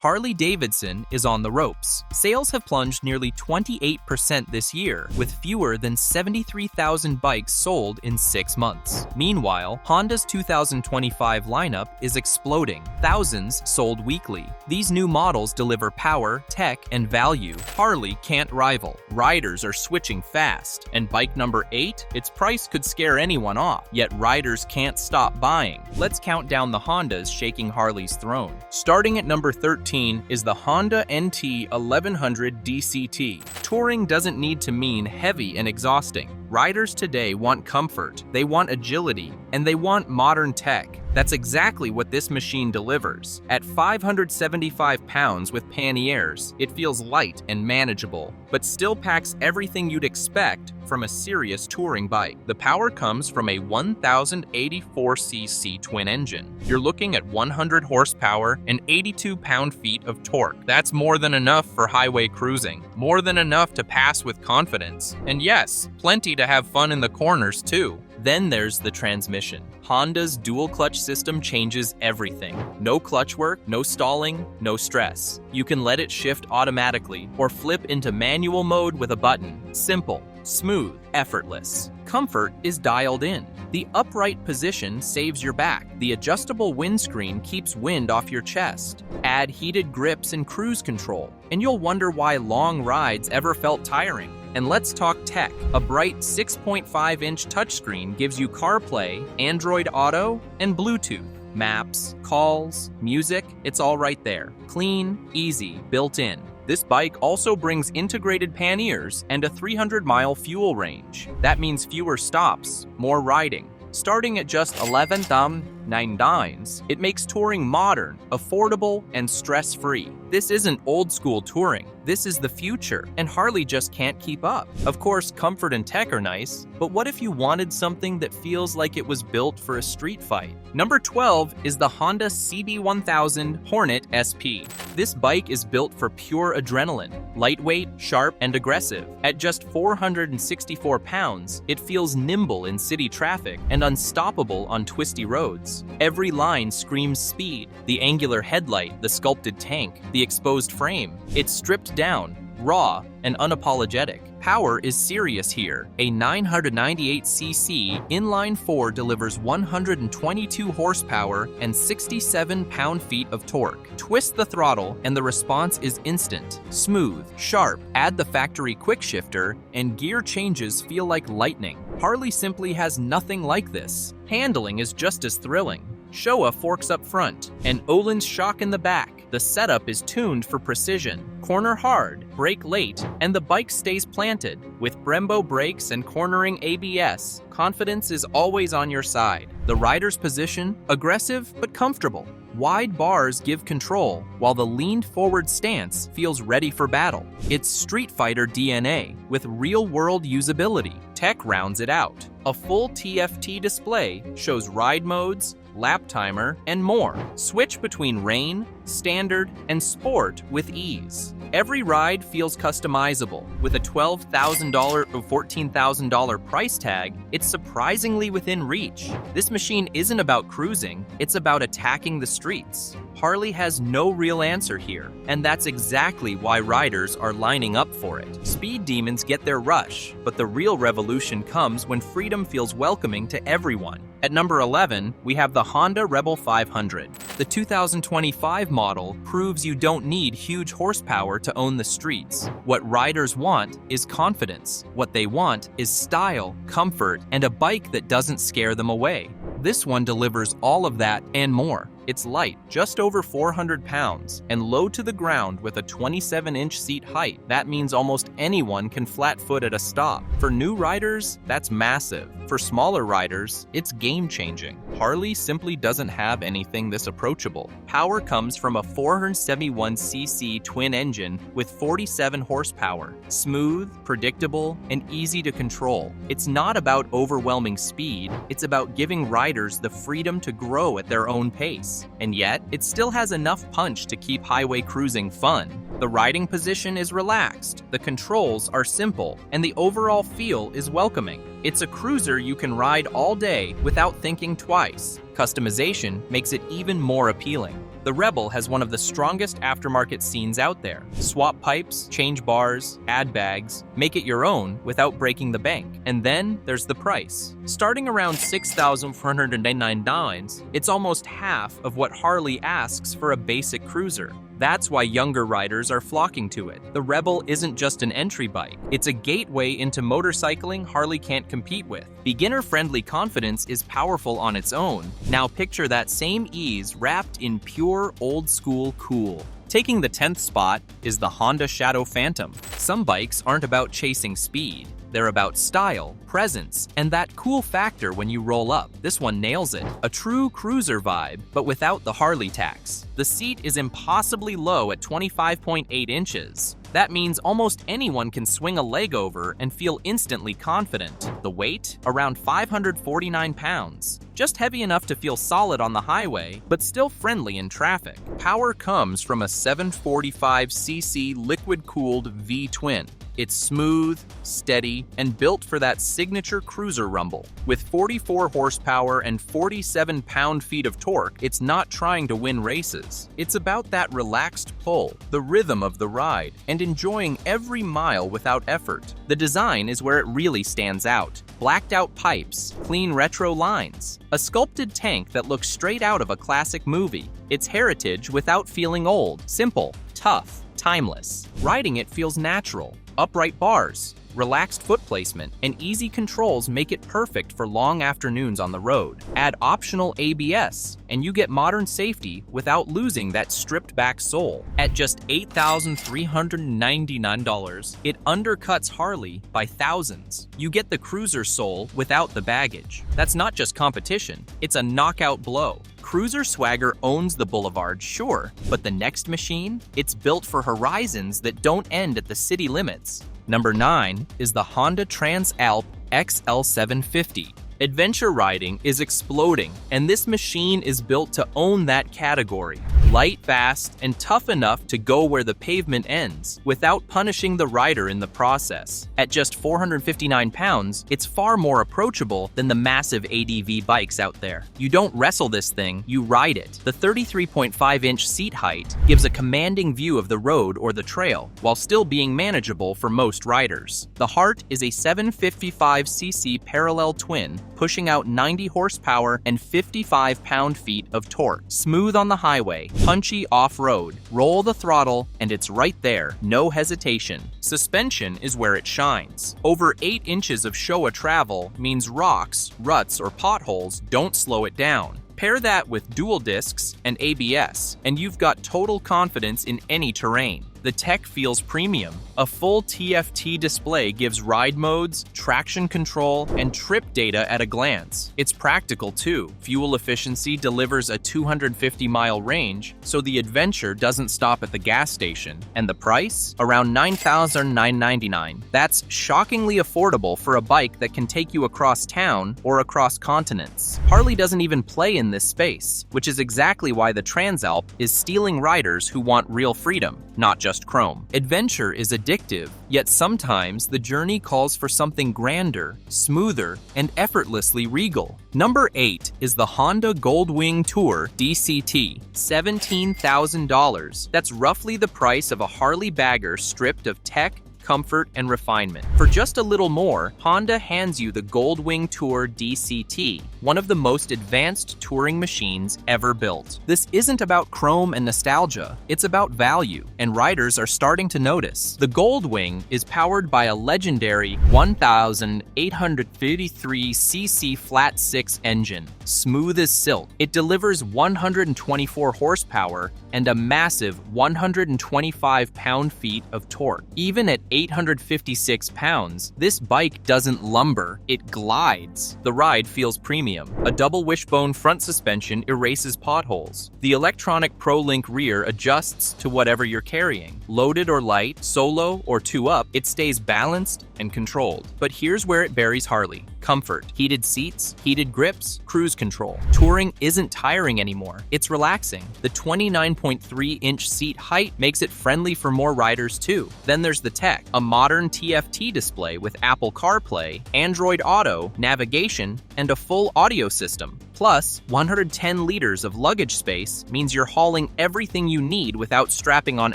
Harley-Davidson is on the ropes. Sales have plunged nearly 28% this year, with fewer than 73,000 bikes sold in 6 months. Meanwhile, Honda's 2025 lineup is exploding, thousands sold weekly. These new models deliver power, tech, and value Harley can't rival. Riders are switching fast, and bike number 8, its price could scare anyone off, yet riders can't stop buying. Let's count down the Hondas shaking Harley's throne. Starting at number 13 is the Honda NT 1100 DCT. Touring doesn't need to mean heavy and exhausting. Riders today want comfort, they want agility, and they want modern tech. That's exactly what this machine delivers. At 575 pounds with panniers, it feels light and manageable, but still packs everything you'd expect from a serious touring bike. The power comes from a 1084cc twin engine. You're looking at 100 horsepower and 82 pound-feet of torque. That's more than enough for highway cruising, more than enough to pass with confidence. And yes, plenty to have fun in the corners too. Then there's the transmission. Honda's dual clutch system changes everything. No clutch work, no stalling, no stress. You can let it shift automatically or flip into manual mode with a button. Simple, smooth, effortless. Comfort is dialed in. The upright position saves your back. The adjustable windscreen keeps wind off your chest. Add heated grips and cruise control, and you'll wonder why long rides ever felt tiring. And let's talk tech. A bright 6.5-inch touchscreen gives you CarPlay, Android Auto, and Bluetooth. Maps, calls, music, it's all right there. Clean, easy, built in. This bike also brings integrated panniers and a 300-mile fuel range. That means fewer stops, more riding. Starting at just 11,999, it makes touring modern, affordable, and stress-free. This isn't old-school touring. This is the future, and Harley just can't keep up. Of course, comfort and tech are nice, but what if you wanted something that feels like it was built for a street fight? Number 12 is the Honda CB1000 Hornet SP. This bike is built for pure adrenaline, lightweight, sharp, and aggressive. At just 464 pounds, it feels nimble in city traffic and unstoppable on twisty roads. Every line screams speed. The angular headlight, the sculpted tank, the exposed frame. It's stripped down, raw, and unapologetic. Power is serious here. A 998cc inline-4 delivers 122 horsepower and 67 pound-feet of torque. Twist the throttle and the response is instant, smooth, sharp. Add the factory quick shifter and gear changes feel like lightning. Harley simply has nothing like this. Handling is just as thrilling. Showa forks up front, and Öhlins shock in the back. The setup is tuned for precision. Corner hard, brake late, and the bike stays planted. With Brembo brakes and cornering ABS, confidence is always on your side. The rider's position, aggressive but comfortable. Wide bars give control, while the leaned-forward stance feels ready for battle. It's Street Fighter DNA with real-world usability. Tech rounds it out. A full TFT display shows ride modes, lap timer, and more. Switch between rain, standard, and sport with ease. Every ride feels customizable. With a $12,000 or $14,000 price tag, it's surprisingly within reach. This machine isn't about cruising, it's about attacking the streets. Harley has no real answer here, and that's exactly why riders are lining up for it. Speed demons get their rush, but the real revolution comes when freedom feels welcoming to everyone. At number 11, we have the Honda Rebel 500. The 2025 model proves you don't need huge horsepower to own the streets. What riders want is confidence. What they want is style, comfort, and a bike that doesn't scare them away. This one delivers all of that and more. It's light, just over 400 pounds, and low to the ground with a 27-inch seat height. That means almost anyone can flat-foot at a stop. For new riders, that's massive. For smaller riders, it's game-changing. Harley simply doesn't have anything this approachable. Power comes from a 471cc twin engine with 47 horsepower. Smooth, predictable, and easy to control. It's not about overwhelming speed, it's about giving riders the freedom to grow at their own pace. And yet, it still has enough punch to keep highway cruising fun. The riding position is relaxed, the controls are simple, and the overall feel is welcoming. It's a cruiser you can ride all day without thinking twice. Customization makes it even more appealing. The Rebel has one of the strongest aftermarket scenes out there. Swap pipes, change bars, add bags, make it your own without breaking the bank. And then there's the price. Starting around $6,499, it's almost half of what Harley asks for a basic cruiser. That's why younger riders are flocking to it. The Rebel isn't just an entry bike. It's a gateway into motorcycling Harley can't compete with. Beginner-friendly confidence is powerful on its own. Now picture that same ease wrapped in pure old-school cool. Taking the 10th spot is the Honda Shadow Phantom. Some bikes aren't about chasing speed. They're about style, presence, and that cool factor when you roll up. This one nails it. A true cruiser vibe, but without the Harley tax. The seat is impossibly low at 25.8 inches. That means almost anyone can swing a leg over and feel instantly confident. The weight? Around 549 pounds. Just heavy enough to feel solid on the highway, but still friendly in traffic. Power comes from a 745cc liquid-cooled V-twin. It's smooth, steady, and built for that signature cruiser rumble. With 44 horsepower and 47 pound-feet of torque, it's not trying to win races. It's about that relaxed pull, the rhythm of the ride, and enjoying every mile without effort. The design is where it really stands out. Blacked-out pipes, clean retro lines, a sculpted tank that looks straight out of a classic movie. It's heritage without feeling old, simple, tough, timeless. Riding it feels natural. Upright bars, relaxed foot placement, and easy controls make it perfect for long afternoons on the road. Add optional ABS, and you get modern safety without losing that stripped-back soul. At just $8,399, it undercuts Harley by thousands. You get the cruiser soul without the baggage. That's not just competition, it's a knockout blow. Cruiser swagger owns the boulevard, sure, but the next machine? It's built for horizons that don't end at the city limits. Number 9 is the Honda Transalp XL750. Adventure riding is exploding, and this machine is built to own that category. Light, fast, and tough enough to go where the pavement ends, without punishing the rider in the process. At just 459 pounds, it's far more approachable than the massive ADV bikes out there. You don't wrestle this thing, you ride it. The 33.5-inch seat height gives a commanding view of the road or the trail, while still being manageable for most riders. The heart is a 755cc parallel twin, pushing out 90 horsepower and 55 pound-feet of torque. Smooth on the highway, punchy off-road. Roll the throttle, and it's right there, no hesitation. Suspension is where it shines. Over 8 inches of Showa travel means rocks, ruts, or potholes don't slow it down. Pair that with dual discs and ABS, and you've got total confidence in any terrain. The tech feels premium. A full TFT display gives ride modes, traction control, and trip data at a glance. It's practical too. Fuel efficiency delivers a 250-mile range, so the adventure doesn't stop at the gas station. And the price? Around $9,999. That's shockingly affordable for a bike that can take you across town or across continents. Harley doesn't even play in this space, which is exactly why the Transalp is stealing riders who want real freedom, not just chrome. Adventure is addictive, yet sometimes the journey calls for something grander, smoother, and effortlessly regal. Number 8 is the Honda Goldwing Tour DCT, $17,000. That's roughly the price of a Harley bagger stripped of tech, comfort, and refinement. For just a little more, Honda hands you the Goldwing Tour DCT, one of the most advanced touring machines ever built. This isn't about chrome and nostalgia, it's about value, and riders are starting to notice. The Goldwing is powered by a legendary 1,853cc flat-six engine, smooth as silk. It delivers 124 horsepower and a massive 125 pound-feet of torque. Even at 856 pounds, this bike doesn't lumber, it glides. The ride feels premium. A double wishbone front suspension erases potholes. The electronic ProLink rear adjusts to whatever you're carrying. Loaded or light, solo or two up, it stays balanced and controlled. But here's where it buries Harley. Comfort, heated seats, heated grips, cruise control. Touring isn't tiring anymore, it's relaxing. The 29.3-inch seat height makes it friendly for more riders too. Then there's the tech, a modern TFT display with Apple CarPlay, Android Auto, navigation, and a full audio system. Plus, 110 liters of luggage space means you're hauling everything you need without strapping on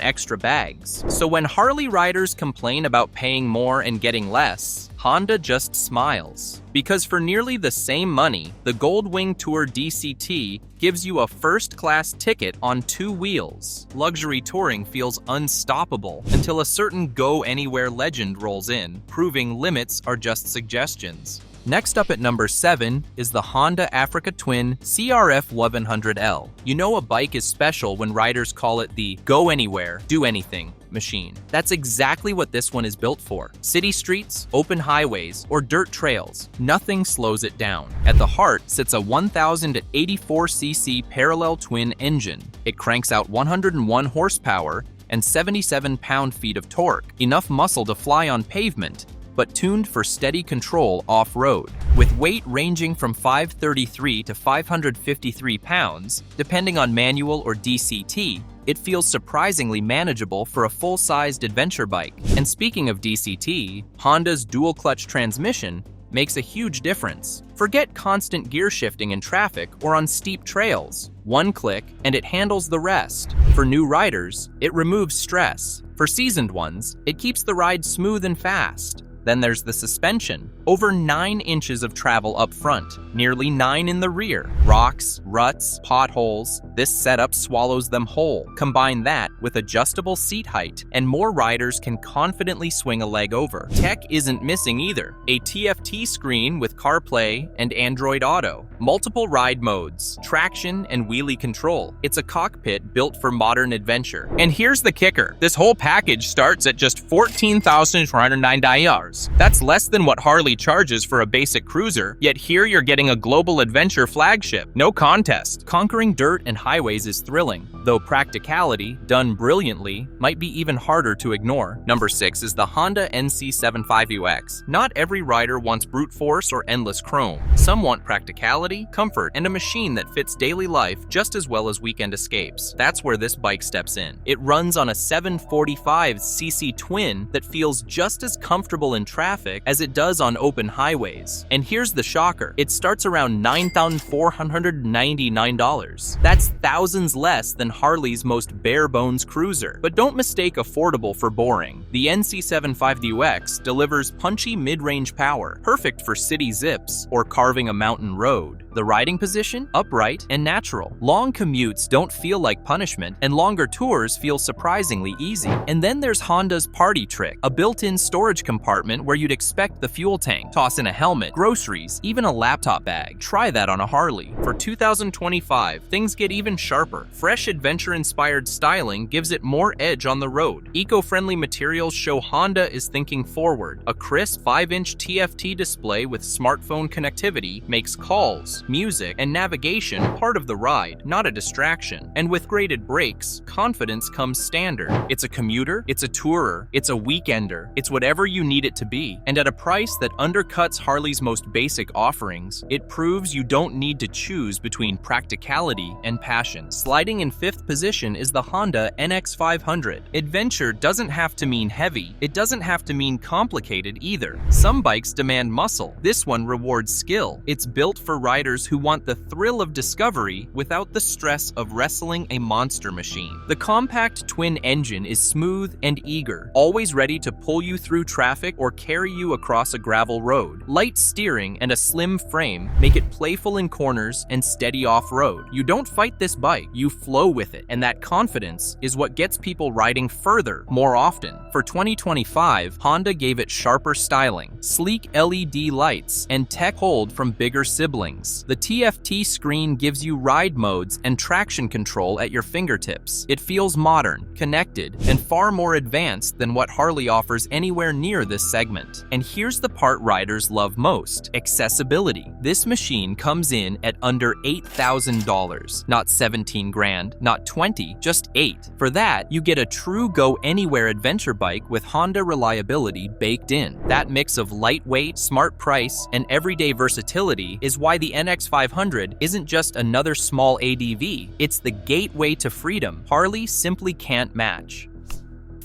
extra bags. So when Harley riders complain about paying more and getting less, Honda just smiles. Because for nearly the same money, the Goldwing Tour DCT gives you a first-class ticket on 2 wheels. Luxury touring feels unstoppable until a certain go-anywhere legend rolls in, proving limits are just suggestions. Next up at number 7 is the Honda Africa Twin CRF 1100L. You know a bike is special when riders call it the go anywhere, do anything machine. That's exactly what this one is built for. City streets, open highways, or dirt trails, nothing slows it down. At the heart sits a 1084cc parallel twin engine. It cranks out 101 horsepower and 77 pound-feet of torque, enough muscle to fly on pavement, but tuned for steady control off-road. With weight ranging from 533 to 553 pounds, depending on manual or DCT, it feels surprisingly manageable for a full-sized adventure bike. And speaking of DCT, Honda's dual-clutch transmission makes a huge difference. Forget constant gear shifting in traffic or on steep trails. One click and it handles the rest. For new riders, it removes stress. For seasoned ones, it keeps the ride smooth and fast. Then there's the suspension. Over 9 inches of travel up front, nearly 9 in the rear. Rocks, ruts, potholes, this setup swallows them whole. Combine that with adjustable seat height, and more riders can confidently swing a leg over. Tech isn't missing either. A TFT screen with CarPlay and Android Auto. Multiple ride modes, traction and wheelie control. It's a cockpit built for modern adventure. And here's the kicker. This whole package starts at just $14,409. That's less than what Harley charges for a basic cruiser, yet here you're getting a global adventure flagship. No contest. Conquering dirt and highways is thrilling, though practicality, done brilliantly, might be even harder to ignore. Number 6 is the Honda NC75UX. Not every rider wants brute force or endless chrome. Some want practicality, comfort, and a machine that fits daily life just as well as weekend escapes. That's where this bike steps in. It runs on a 745cc twin that feels just as comfortable in traffic as it does on open highways. And here's the shocker. It starts around $9,499. That's thousands less than Harley's most bare-bones cruiser. But don't mistake affordable for boring. The NC75UX delivers punchy mid-range power, perfect for city zips or carving a mountain road. The riding position? Upright and natural. Long commutes don't feel like punishment, and longer tours feel surprisingly easy. And then there's Honda's party trick, a built-in storage compartment where you'd expect the fuel tank. Toss in a helmet, groceries, even a laptop bag. Try that on a Harley. For 2025, things get even sharper. Fresh adventure-inspired styling gives it more edge on the road. Eco-friendly materials show Honda is thinking forward. A crisp 5-inch TFT display with smartphone connectivity makes calls, music, and navigation part of the ride, not a distraction. And with graded brakes, confidence comes standard. It's a commuter, it's a tourer, it's a weekender, it's whatever you need it to be. And at a price that undercuts Harley's most basic offerings, it proves you don't need to choose between practicality and passion. Sliding in 5th position is the Honda NX500. Adventure doesn't have to mean heavy. It doesn't have to mean complicated either. Some bikes demand muscle. This one rewards skill. It's built for riders who want the thrill of discovery without the stress of wrestling a monster machine. The compact twin engine is smooth and eager, always ready to pull you through traffic or carry you across a gravel road. Light steering and a slim frame make it playful in corners and steady off-road. You don't fight this bike, you flow with it, and that confidence is what gets people riding further more often. For 2025, Honda gave it sharper styling, sleek LED lights, and tech hold from bigger siblings. The TFT screen gives you ride modes and traction control at your fingertips. It feels modern, connected, and far more advanced than what Harley offers anywhere near this segment. And here's the part riders love most: accessibility. This machine comes in at under $8,000. Not 17 grand, not 20, just 8. For that, you get a true go-anywhere adventure bike with Honda reliability baked in. That mix of lightweight, smart price, and everyday versatility is why the NX500 isn't just another small ADV, it's the gateway to freedom Harley simply can't match.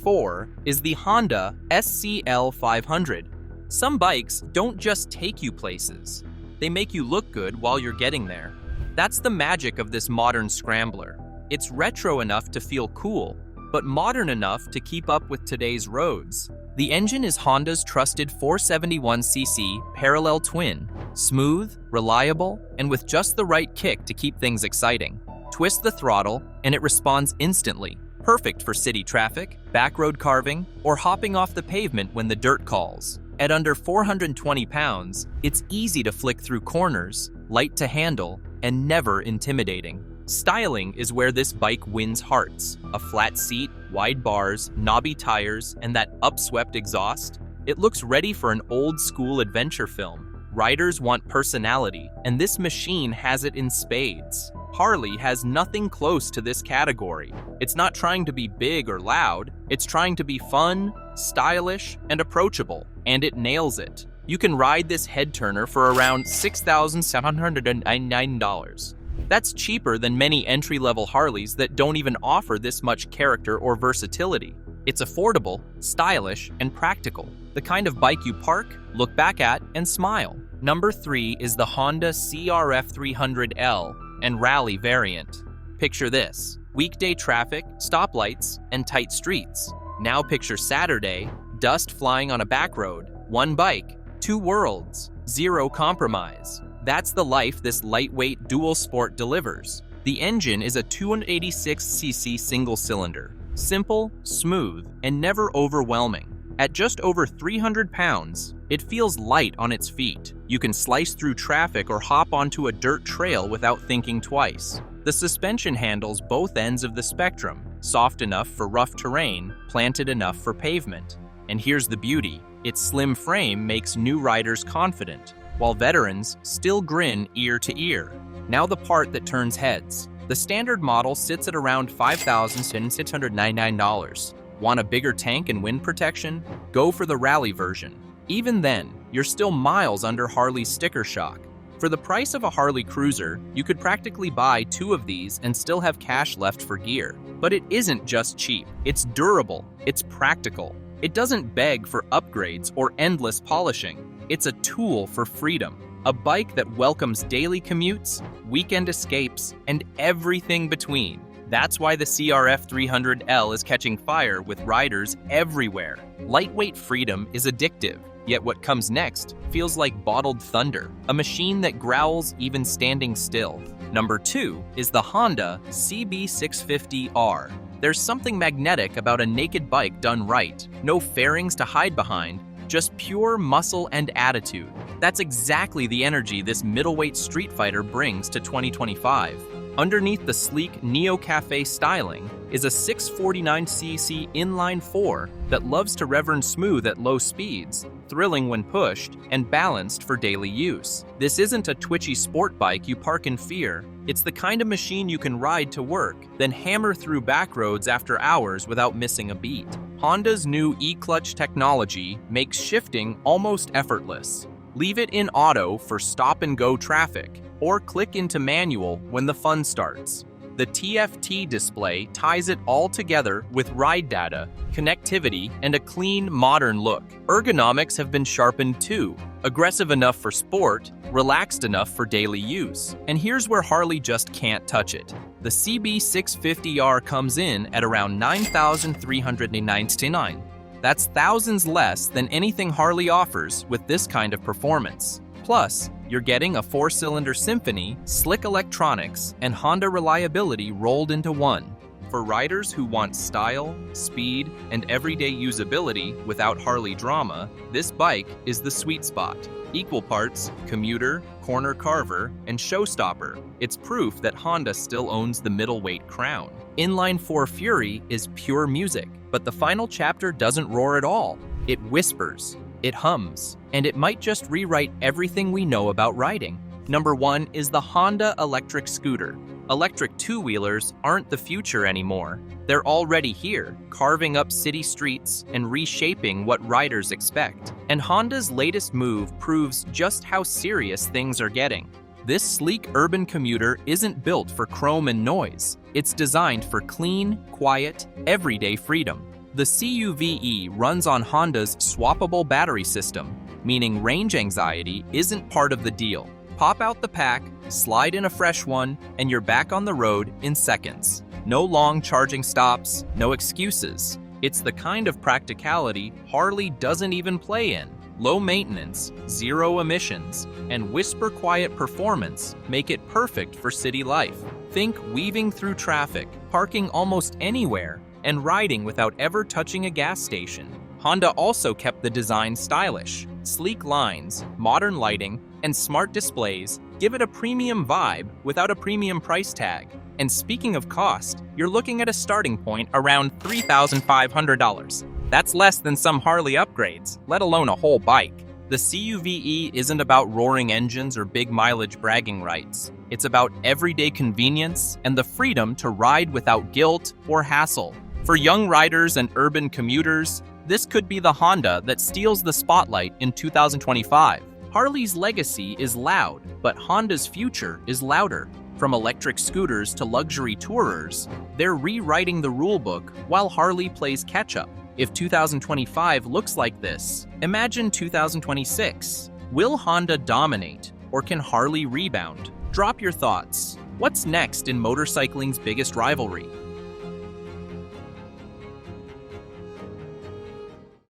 4 is the Honda SCL 500. Some bikes don't just take you places, they make you look good while you're getting there. That's the magic of this modern scrambler. It's retro enough to feel cool, but modern enough to keep up with today's roads. The engine is Honda's trusted 471cc parallel twin, smooth, reliable, and with just the right kick to keep things exciting. Twist the throttle, and it responds instantly, perfect for city traffic, backroad carving, or hopping off the pavement when the dirt calls. At under 420 pounds, it's easy to flick through corners, light to handle, and never intimidating. Styling is where this bike wins hearts. A flat seat, wide bars, knobby tires, and that upswept exhaust. It looks ready for an old-school adventure film. Riders want personality, and this machine has it in spades. Harley has nothing close to this category. It's not trying to be big or loud, it's trying to be fun, stylish, and approachable, and it nails it. You can ride this head-turner for around $6,799. That's cheaper than many entry-level Harleys that don't even offer this much character or versatility. It's affordable, stylish, and practical. The kind of bike you park, look back at, and smile. Number 3 is the Honda CRF 300L and Rally variant. Picture this: weekday traffic, stoplights, and tight streets. Now picture Saturday, dust flying on a back road, one bike, two worlds, zero compromise. That's the life this lightweight dual sport delivers. The engine is a 286cc single-cylinder, simple, smooth, and never overwhelming. At just over 300 pounds, it feels light on its feet. You can slice through traffic or hop onto a dirt trail without thinking twice. The suspension handles both ends of the spectrum, soft enough for rough terrain, planted enough for pavement. And here's the beauty: its slim frame makes new riders confident, while veterans still grin ear to ear. Now the part that turns heads. The standard model sits at around $5,699. Want a bigger tank and wind protection? Go for the Rally version. Even then, you're still miles under Harley's sticker shock. For the price of a Harley Cruiser, you could practically buy 2 of these and still have cash left for gear. But it isn't just cheap. It's durable. It's practical. It doesn't beg for upgrades or endless polishing. It's a tool for freedom. A bike that welcomes daily commutes, weekend escapes, and everything between. That's why the CRF 300L is catching fire with riders everywhere. Lightweight freedom is addictive, yet what comes next feels like bottled thunder, a machine that growls even standing still. Number 2 is the Honda CB650R. There's something magnetic about a naked bike done right. No fairings to hide behind, just pure muscle and attitude. That's exactly the energy this middleweight street fighter brings to 2025. Underneath the sleek Neo Cafe styling is a 649cc inline-4 that loves to reverend smooth at low speeds, thrilling when pushed, and balanced for daily use. This isn't a twitchy sport bike you park in fear. It's the kind of machine you can ride to work, then hammer through back roads after hours without missing a beat. Honda's new e-clutch technology makes shifting almost effortless. Leave it in auto for stop-and-go traffic, or click into manual when the fun starts. The TFT display ties it all together with ride data, connectivity, and a clean, modern look. Ergonomics have been sharpened too, aggressive enough for sport, relaxed enough for daily use. And here's where Harley just can't touch it. The CB650R comes in at around $9,399. That's thousands less than anything Harley offers with this kind of performance. Plus, you're getting a 4-cylinder symphony, slick electronics, and Honda reliability rolled into one. For riders who want style, speed, and everyday usability without Harley drama, this bike is the sweet spot. Equal parts commuter, corner carver, and showstopper. It's proof that Honda still owns the middleweight crown. Inline-4 Fury is pure music, but the final chapter doesn't roar at all. It whispers. It hums, and it might just rewrite everything we know about riding. Number 1 is the Honda electric scooter. Electric two-wheelers aren't the future anymore. They're already here, carving up city streets and reshaping what riders expect. And Honda's latest move proves just how serious things are getting. This sleek urban commuter isn't built for chrome and noise. It's designed for clean, quiet, everyday freedom. The CUVe runs on Honda's swappable battery system, meaning range anxiety isn't part of the deal. Pop out the pack, slide in a fresh one, and you're back on the road in seconds. No long charging stops, no excuses. It's the kind of practicality Harley doesn't even play in. Low maintenance, zero emissions, and whisper quiet performance make it perfect for city life. Think weaving through traffic, parking almost anywhere, and riding without ever touching a gas station. Honda also kept the design stylish. Sleek lines, modern lighting, and smart displays give it a premium vibe without a premium price tag. And speaking of cost, you're looking at a starting point around $3,500. That's less than some Harley upgrades, let alone a whole bike. The CUVe isn't about roaring engines or big mileage bragging rights. It's about everyday convenience and the freedom to ride without guilt or hassle. For young riders and urban commuters, this could be the Honda that steals the spotlight in 2025. Harley's legacy is loud, but Honda's future is louder. From electric scooters to luxury tourers, they're rewriting the rulebook while Harley plays catch-up. If 2025 looks like this, imagine 2026. Will Honda dominate, or can Harley rebound? Drop your thoughts. What's next in motorcycling's biggest rivalry?